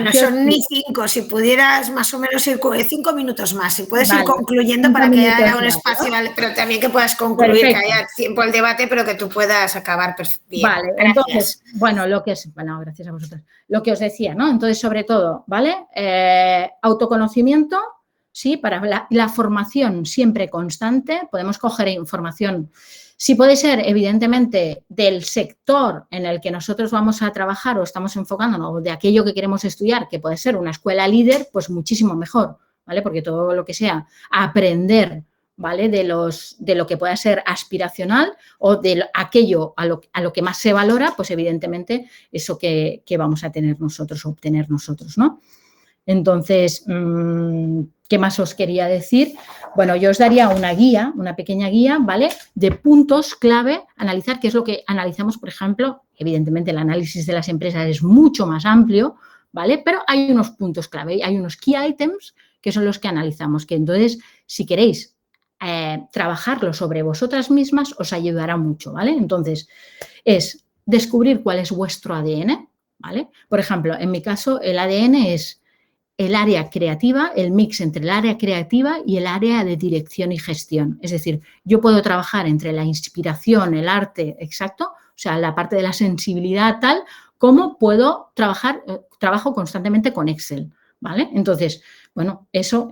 No son ni 5, si pudieras más o menos ir 5 minutos más, si puedes ir Vale, concluyendo para que haya un más, espacio, ¿no? ¿vale? Pero también que puedas concluir, Perfecto. que haya tiempo al debate, pero que tú puedas acabar bien. Vale, Gracias. entonces, bueno, gracias a vosotros. Lo que os decía, ¿no? Entonces, sobre todo, ¿vale? Autoconocimiento, sí, para la formación siempre constante, podemos coger información. Sí puede ser, evidentemente, del sector en el que nosotros vamos a trabajar o estamos enfocándonos, o de aquello que queremos estudiar, que puede ser una escuela líder, pues muchísimo mejor, ¿vale? Porque todo lo que sea aprender, ¿vale? De lo que pueda ser aspiracional o de aquello a lo que más se valora, pues evidentemente eso que vamos a tener nosotros, obtener nosotros, ¿no? Entonces, ¿qué más os quería decir? Bueno, yo os daría una pequeña guía, ¿vale? De puntos clave, analizar qué es lo que analizamos, por ejemplo, evidentemente el análisis de las empresas es mucho más amplio, ¿vale? Pero hay unos puntos clave, hay unos key items que son los que analizamos, que entonces, si queréis trabajarlo sobre vosotras mismas, os ayudará mucho, ¿vale? Entonces, es descubrir cuál es vuestro ADN, ¿vale? Por ejemplo, en mi caso, el ADN es el área creativa, el mix entre el área creativa y el área de dirección y gestión. Es decir, yo puedo trabajar entre la inspiración, el arte, exacto, o sea, la parte de la sensibilidad tal, como puedo trabajo constantemente con Excel, ¿vale? Entonces, bueno, esa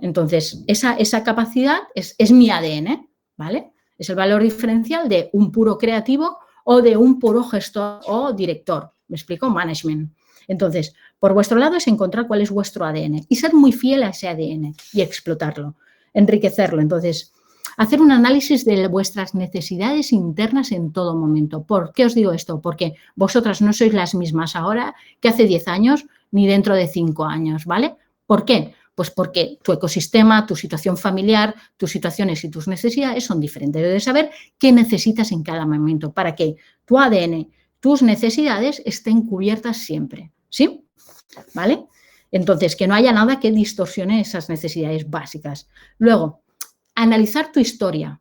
capacidad es mi ADN, ¿vale? Es el valor diferencial de un puro creativo o de un puro gestor o director, ¿me explico? Management. Entonces, por vuestro lado es encontrar cuál es vuestro ADN y ser muy fiel a ese ADN y explotarlo, enriquecerlo. Entonces, hacer un análisis de vuestras necesidades internas en todo momento. ¿Por qué os digo esto? Porque vosotras no sois las mismas ahora que hace 10 años ni dentro de 5 años, ¿vale? ¿Por qué? Pues porque tu ecosistema, tu situación familiar, tus situaciones y tus necesidades son diferentes. Debes saber qué necesitas en cada momento para que tu ADN, tus necesidades estén cubiertas siempre, ¿sí? ¿Vale? Entonces, que no haya nada que distorsione esas necesidades básicas. Luego, analizar tu historia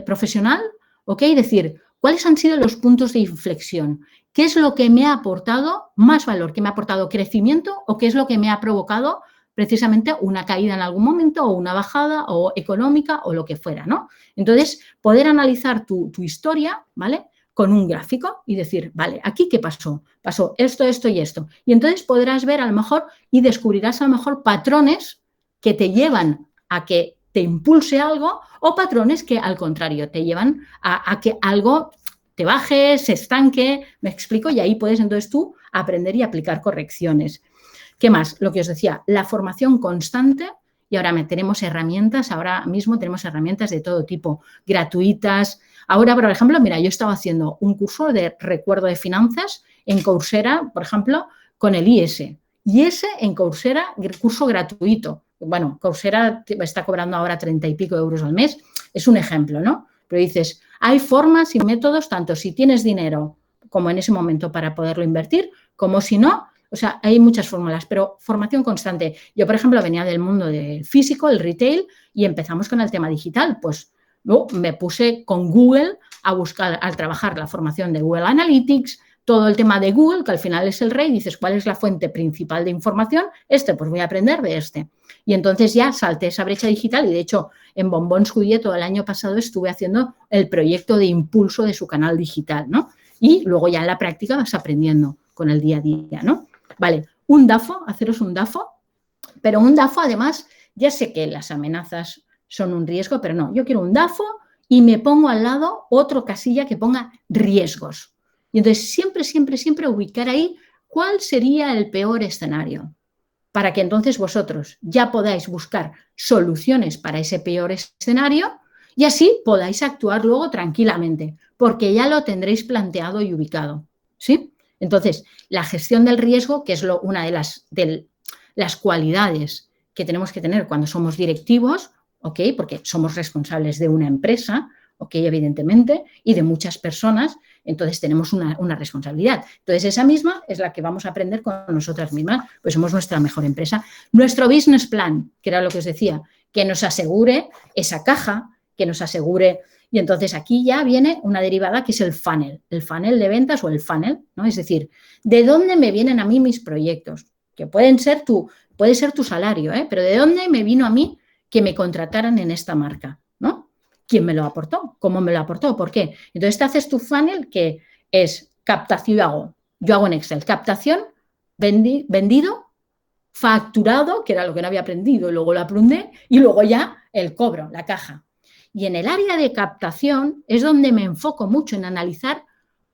profesional, ¿ok? Decir, ¿cuáles han sido los puntos de inflexión? ¿Qué es lo que me ha aportado más valor? ¿Qué me ha aportado crecimiento o qué es lo que me ha provocado precisamente una caída en algún momento o una bajada o económica o lo que fuera, ¿no? Entonces, poder analizar tu historia, ¿vale? Con un gráfico y decir, vale, ¿aquí qué pasó? Pasó esto, esto y esto. Y entonces podrás ver a lo mejor y descubrirás a lo mejor patrones que te llevan a que te impulse algo o patrones que al contrario te llevan a que algo te baje, se estanque, me explico, y ahí puedes entonces tú aprender y aplicar correcciones. ¿Qué más? Lo que os decía, la formación constante. Y ahora ahora mismo tenemos herramientas de todo tipo, gratuitas. Ahora, por ejemplo, mira, yo estaba haciendo un curso de recuerdo de finanzas en Coursera, por ejemplo, con el IS. Y ese en Coursera, curso gratuito. Bueno, Coursera está cobrando ahora 30 y pico euros al mes. Es un ejemplo, ¿no? Pero dices, hay formas y métodos, tanto si tienes dinero como en ese momento para poderlo invertir, como si no. O sea, hay muchas fórmulas, pero formación constante. Yo, por ejemplo, venía del mundo del físico, el retail, y empezamos con el tema digital. Pues me puse con Google a buscar, al trabajar la formación de Google Analytics, todo el tema de Google, que al final es el rey, dices, ¿cuál es la fuente principal de información? Pues voy a aprender de este. Y entonces ya salté esa brecha digital y, de hecho, en Bombón Scudier todo el año pasado estuve haciendo el proyecto de impulso de su canal digital, ¿no? Y luego ya en la práctica vas aprendiendo con el día a día, ¿no? Vale, haceros un DAFO, pero un DAFO además, ya sé que las amenazas son un riesgo, pero no, yo quiero un DAFO y me pongo al lado otro casilla que ponga riesgos. Y entonces siempre ubicar ahí cuál sería el peor escenario, para que entonces vosotros ya podáis buscar soluciones para ese peor escenario y así podáis actuar luego tranquilamente, porque ya lo tendréis planteado y ubicado, ¿sí? Entonces, la gestión del riesgo, que es una de las cualidades que tenemos que tener cuando somos directivos, ¿ok? Porque somos responsables de una empresa, ¿ok? Evidentemente, y de muchas personas, entonces tenemos una responsabilidad. Entonces, esa misma es la que vamos a aprender con nosotras mismas, pues somos nuestra mejor empresa. Nuestro business plan, que era lo que os decía, que nos asegure esa caja, que nos asegure. Y entonces aquí ya viene una derivada que es el funnel de ventas o el funnel, ¿no? Es decir, ¿de dónde me vienen a mí mis proyectos? que puede ser tu salario, pero ¿de dónde me vino a mí que me contrataran en esta marca? ¿No? ¿Quién me lo aportó? ¿Cómo me lo aportó? ¿Por qué? Entonces te haces tu funnel que es captación, yo hago en Excel, captación, vendido, facturado, que era lo que no había aprendido, luego lo aprendí, y luego ya el cobro, la caja. Y en el área de captación es donde me enfoco mucho en analizar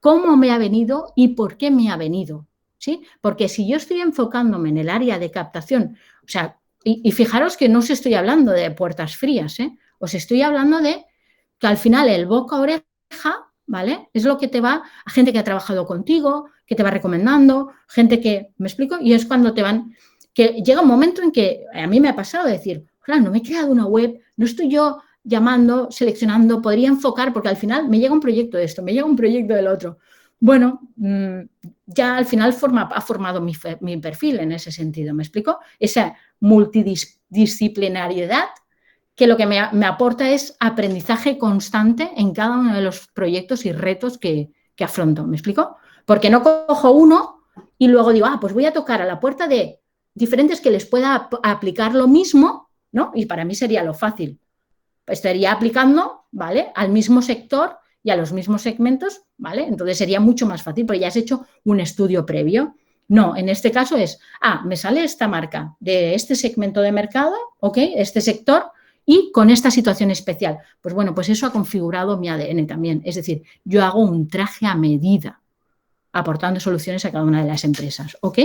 cómo me ha venido y por qué me ha venido, ¿sí? Porque si yo estoy enfocándome en el área de captación, o sea, y fijaros que no os estoy hablando de puertas frías, os estoy hablando de que al final el boca a oreja, ¿vale? Es lo que te va a gente que ha trabajado contigo, que te va recomendando, gente que, ¿me explico? Y es cuando te van, que llega un momento en que a mí me ha pasado de decir, claro, no me he creado una web, no estoy yo llamando, seleccionando, podría enfocar, porque al final me llega un proyecto de esto, me llega un proyecto del otro. Bueno, ya al final ha formado mi perfil en ese sentido, ¿me explico? Esa multidisciplinariedad que lo que me aporta es aprendizaje constante en cada uno de los proyectos y retos que afronto, ¿me explico? Porque no cojo uno y luego digo, pues voy a tocar a la puerta de diferentes que les pueda aplicar lo mismo, ¿no? Y para mí sería lo fácil. Estaría aplicando, ¿vale? Al mismo sector y a los mismos segmentos, ¿vale? Entonces sería mucho más fácil porque ya has hecho un estudio previo. No, en este caso es, me sale esta marca de este segmento de mercado, ¿ok? Este sector y con esta situación especial. Pues bueno, pues eso ha configurado mi ADN también. Es decir, yo hago un traje a medida, aportando soluciones a cada una de las empresas, ¿ok?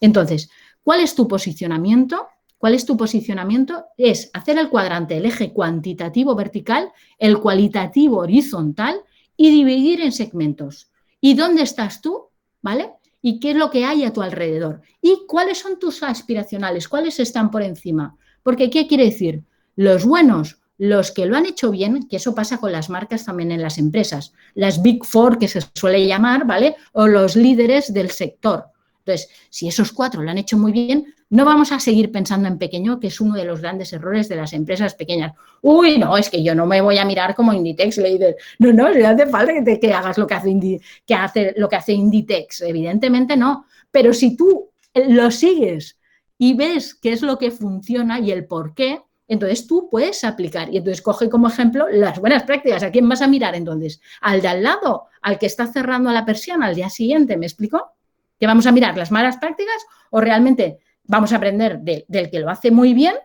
Entonces, ¿cuál es tu posicionamiento? ¿Cuál es tu posicionamiento? Es hacer el cuadrante, el eje cuantitativo vertical, el cualitativo horizontal y dividir en segmentos. ¿Y dónde estás tú? ¿Vale? ¿Y qué es lo que hay a tu alrededor? ¿Y cuáles son tus aspiracionales? ¿Cuáles están por encima? Porque, ¿qué quiere decir? Los buenos, los que lo han hecho bien, que eso pasa con las marcas también en las empresas, las Big Four que se suele llamar, ¿vale? O los líderes del sector. Entonces, si esos 4 lo han hecho muy bien, no vamos a seguir pensando en pequeño, que es uno de los grandes errores de las empresas pequeñas. Uy, no, es que yo no me voy a mirar como Inditex, líder. No, no hace falta que hagas lo que hace Inditex. Evidentemente no. Pero si tú lo sigues y ves qué es lo que funciona y el por qué, entonces tú puedes aplicar. Y entonces coge como ejemplo las buenas prácticas. ¿A quién vas a mirar entonces? ¿Al de al lado? ¿Al que está cerrando la persiana al día siguiente? ¿Me explico? ¿Que vamos a mirar las malas prácticas o realmente vamos a aprender del que lo hace muy bien,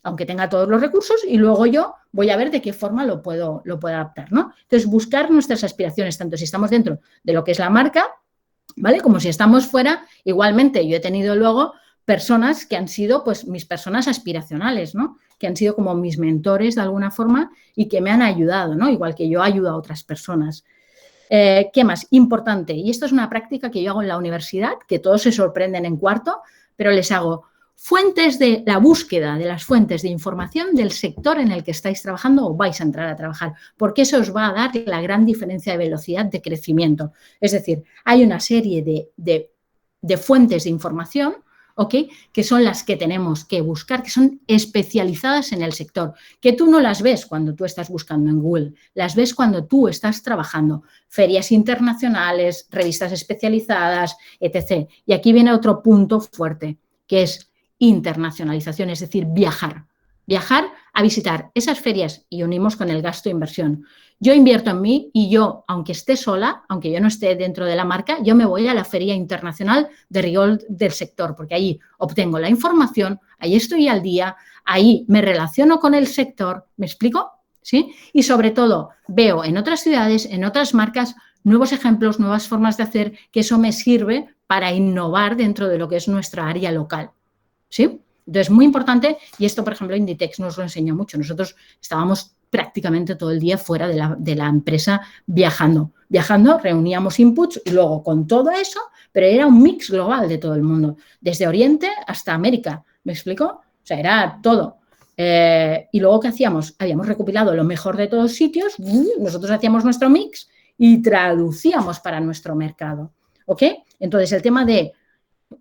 aunque tenga todos los recursos, y luego yo voy a ver de qué forma lo puedo adaptar, ¿no? Entonces, buscar nuestras aspiraciones, tanto si estamos dentro de lo que es la marca, ¿vale? Como si estamos fuera. Igualmente, yo he tenido luego personas que han sido, pues, mis personas aspiracionales, ¿no? Que han sido como mis mentores de alguna forma y que me han ayudado, ¿no? Igual que yo ayudo a otras personas. ¿Qué más? Importante, y esto es una práctica que yo hago en la universidad, que todos se sorprenden en cuarto, pero les hago fuentes de la búsqueda de las fuentes de información del sector en el que estáis trabajando o vais a entrar a trabajar, porque eso os va a dar la gran diferencia de velocidad de crecimiento. Es decir, hay una serie de fuentes de información, ¿ok? Que son las que tenemos que buscar, que son especializadas en el sector, que tú no las ves cuando tú estás buscando en Google, las ves cuando tú estás trabajando, ferias internacionales, revistas especializadas, etc. Y aquí viene otro punto fuerte, que es internacionalización, es decir, viajar a visitar esas ferias y unimos con el gasto de inversión. Yo invierto en mí y yo, aunque esté sola, aunque yo no esté dentro de la marca, yo me voy a la Feria Internacional de rigor del sector, porque ahí obtengo la información, ahí estoy al día, ahí me relaciono con el sector, ¿me explico? ¿Sí? Y sobre todo veo en otras ciudades, en otras marcas, nuevos ejemplos, nuevas formas de hacer, que eso me sirve para innovar dentro de lo que es nuestra área local, ¿sí? Entonces, muy importante, y esto, por ejemplo, Inditex nos lo enseñó mucho. Nosotros estábamos prácticamente todo el día fuera de la empresa viajando, reuníamos inputs y luego con todo eso, pero era un mix global de todo el mundo, desde Oriente hasta América, ¿me explico? O sea, era todo. Y luego, ¿qué hacíamos? Habíamos recopilado lo mejor de todos sitios, nosotros hacíamos nuestro mix y traducíamos para nuestro mercado, ¿ok? Entonces, el tema de...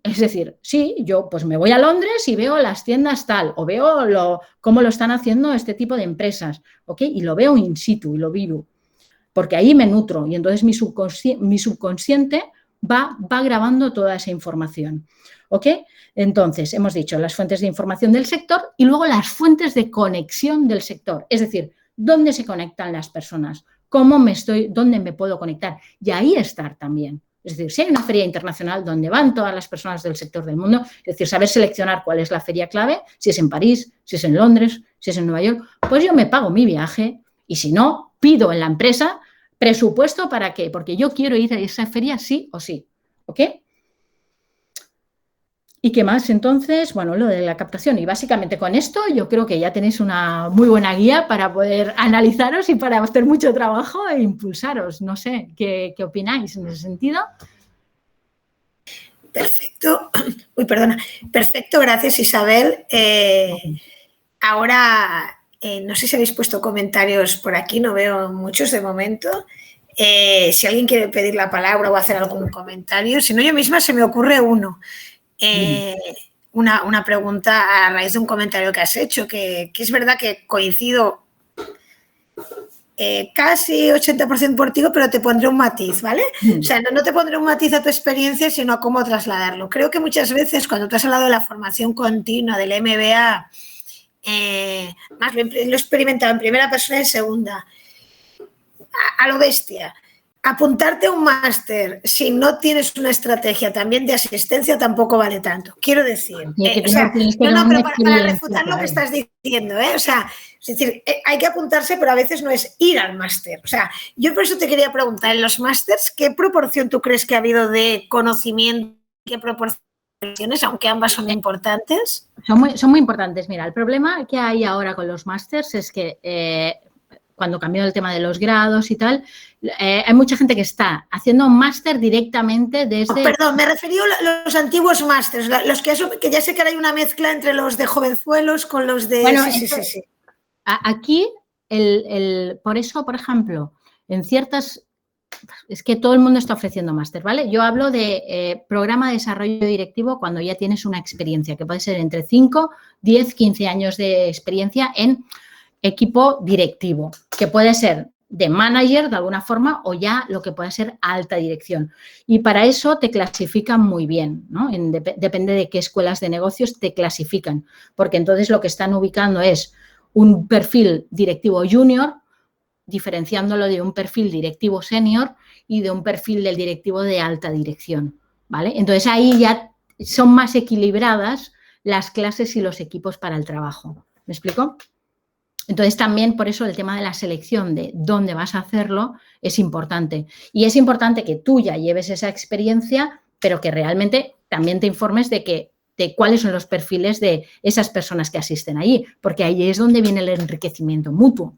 Es decir, sí, yo pues me voy a Londres y veo las tiendas tal, o veo cómo lo están haciendo este tipo de empresas, ¿ok? Y lo veo in situ y lo vivo, porque ahí me nutro y entonces mi subconsciente va grabando toda esa información. ¿Ok? Entonces, hemos dicho las fuentes de información del sector y luego las fuentes de conexión del sector. Es decir, dónde se conectan las personas, dónde me puedo conectar. Y ahí estar también. Es decir, si hay una feria internacional donde van todas las personas del sector del mundo, es decir, saber seleccionar cuál es la feria clave, si es en París, si es en Londres, si es en Nueva York, pues yo me pago mi viaje y si no, pido en la empresa presupuesto para qué, porque yo quiero ir a esa feria sí o sí. ¿Ok? ¿Y qué más? Entonces, bueno, lo de la captación. Y básicamente con esto yo creo que ya tenéis una muy buena guía para poder analizaros y para hacer mucho trabajo e impulsaros. No sé, ¿qué opináis en ese sentido? Perfecto. Uy, perdona. Perfecto, gracias Isabel. Ahora, no sé si habéis puesto comentarios por aquí, no veo muchos de momento. Si alguien quiere pedir la palabra o hacer algún comentario, si no, yo misma se me ocurre uno. Una pregunta a raíz de un comentario que has hecho, que es verdad que coincido casi 80% por ti, pero te pondré un matiz, ¿vale? O sea, no te pondré un matiz a tu experiencia, sino a cómo trasladarlo. Creo que muchas veces cuando te has hablado de la formación continua, del MBA, más lo he experimentado en primera persona y en segunda, a lo bestia. Apuntarte a un máster si no tienes una estrategia también de asistencia tampoco vale tanto. Quiero decir, pero para refutar lo que estás diciendo, o sea, es decir, hay que apuntarse, pero a veces no es ir al máster. O sea, yo por eso te quería preguntar, en los másters, ¿qué proporción tú crees que ha habido de conocimiento? ¿Qué proporciones, aunque ambas son importantes? Son muy importantes. Mira, el problema que hay ahora con los másters es que cuando cambió el tema de los grados y tal, hay mucha gente que está haciendo un máster directamente desde... Perdón, me refería a los antiguos másters, los que ya sé que ahora hay una mezcla entre los de jovenzuelos con los de... Bueno, sí. Aquí, por eso, por ejemplo, en ciertas... Es que todo el mundo está ofreciendo máster, ¿vale? Yo hablo de programa de desarrollo directivo cuando ya tienes una experiencia, que puede ser entre 5, 10, 15 años de experiencia en equipo directivo, que puede ser de manager de alguna forma o ya lo que puede ser alta dirección. Y para eso te clasifican muy bien, ¿no? Depende de qué escuelas de negocios te clasifican, porque entonces lo que están ubicando es un perfil directivo junior, diferenciándolo de un perfil directivo senior y de un perfil del directivo de alta dirección, ¿vale? Entonces ahí ya son más equilibradas las clases y los equipos para el trabajo. ¿Me explico? Entonces, también por eso el tema de la selección de dónde vas a hacerlo es importante. Y es importante que tú ya lleves esa experiencia, pero que realmente también te informes de cuáles son los perfiles de esas personas que asisten allí, porque ahí es donde viene el enriquecimiento mutuo.